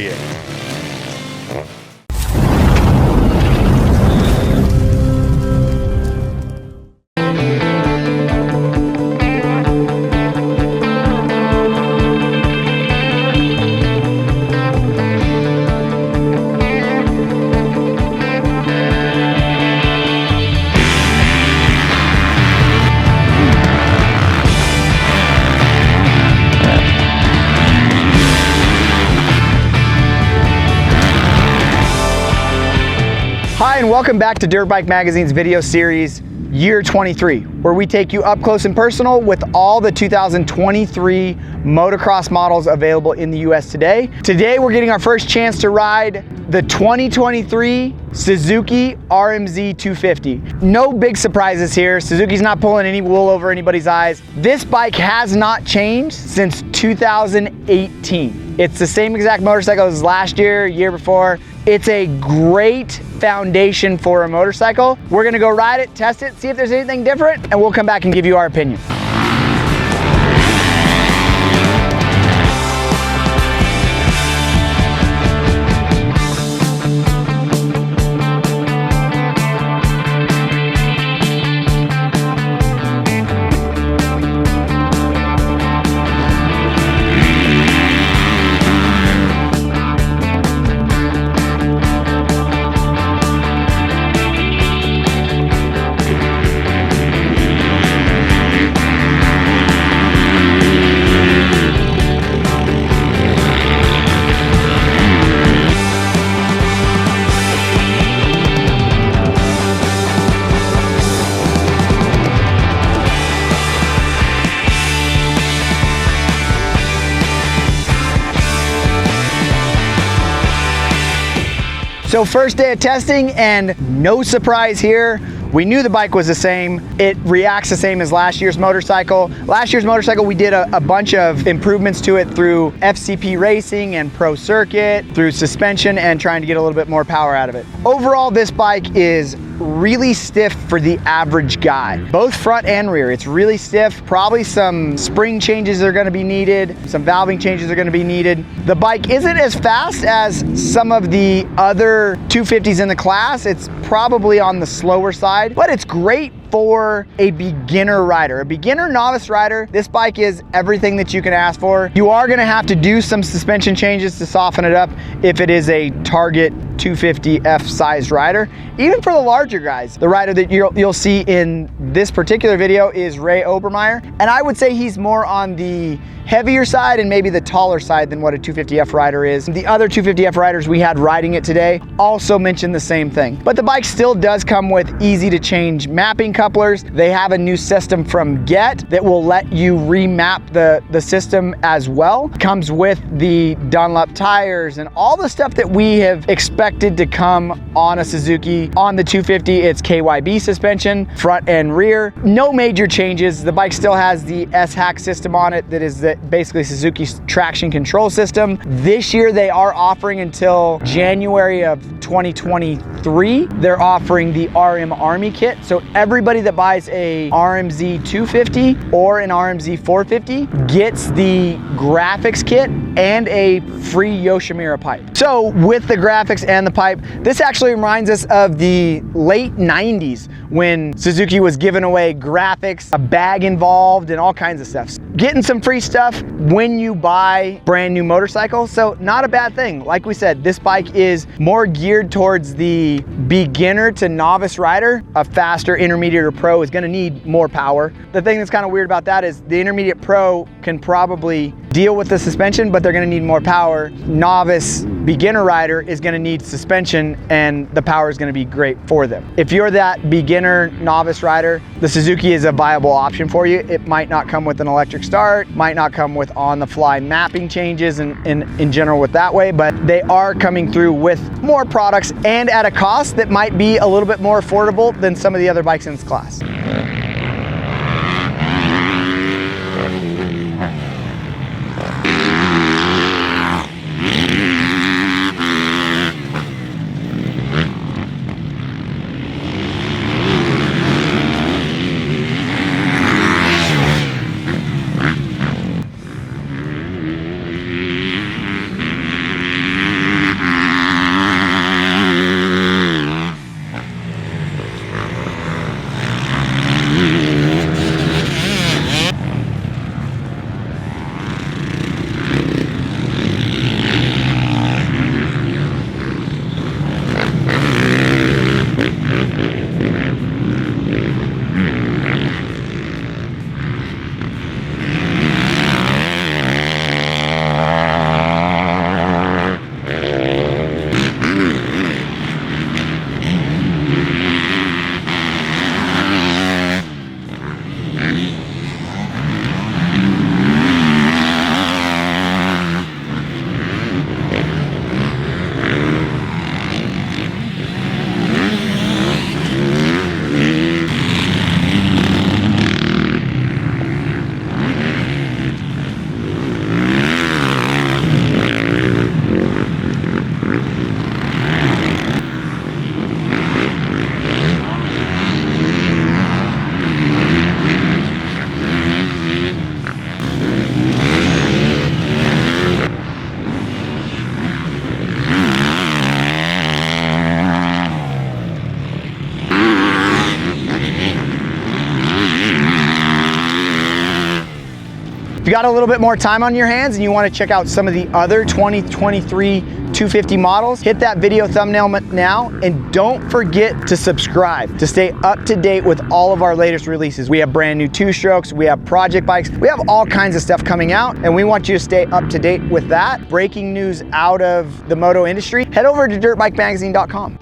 see it. Hi, and welcome back to Dirtbike Magazine's video series, Year 23, where we take you up close and personal with all the 2023 motocross models available in the US today. Today, we're getting our first chance to ride the 2023 Suzuki RMZ250. No big surprises here. Suzuki's not pulling any wool over anybody's eyes. This bike has not changed since 2018. It's the same exact motorcycle as last year, year before. It's a great foundation for a motorcycle. We're gonna go ride it, test it, see if there's anything different, and we'll come back and give you our opinion. So first day of testing, and no surprise here. We knew the bike was the same. It reacts the same as last year's motorcycle. Last year's motorcycle, we did a bunch of improvements to it through FCP racing and pro circuit, through suspension and trying to get a little bit more power out of it. Overall, this bike is really stiff for the average guy, both front and rear. It's really stiff. Probably some spring changes are gonna be needed. Some valving changes are gonna be needed. The bike isn't as fast as some of the other 250s in the class. It's probably on the slower side, but it's great for a beginner rider. A beginner novice rider, this bike is everything that you can ask for. You are gonna have to do some suspension changes to soften it up if it is a target 250F sized rider. Even for the larger guys, the rider that you'll see in this particular video is Ray Obermeyer, and I would say he's more on the heavier side and maybe the taller side than what a 250F rider is. The other 250F riders we had riding it today also mentioned the same thing. But the bike still does come with easy to change mapping couplers. They have a new system from Get that will let you remap the system as well. Comes with the Dunlop tires and all the stuff that we have expected to come on a Suzuki. On the 250, it's KYB suspension, front and rear. No major changes. The bike still has the S-Hack system on it that is basically Suzuki's traction control system. This year they are offering until January of 2023. They're offering the RM Army kit. So everybody that buys a RMZ 250 or an RMZ 450 gets the graphics kit and a free Yoshimura pipe. So with the graphics and the pipe, this actually reminds us of the late 90s when Suzuki was giving away graphics, a bag involved, and all kinds of stuff. Getting some free stuff when you buy brand new motorcycles, so not a bad thing. Like we said, this bike is more geared towards the beginner to novice rider. A faster intermediate or pro is gonna need more power. The thing that's kind of weird about that is the intermediate pro can probably deal with the suspension, but they're gonna need more power. Novice beginner rider is gonna need suspension, and the power is gonna be great for them. If you're that beginner novice rider, the Suzuki is a viable option for you. It might not come with an electric start, might not come with on-the-fly mapping changes and in general with that way, but they are coming through with more products and at a cost that might be a little bit more affordable than some of the other bikes in this class. If you got a little bit more time on your hands and you want to check out some of the other 2023 250 models, hit that video thumbnail now, and don't forget to subscribe to stay up to date with all of our latest releases. We have brand new two-strokes, we have project bikes, we have all kinds of stuff coming out, and we want you to stay up to date with that. Breaking news out of the moto industry, head over to dirtbikemagazine.com.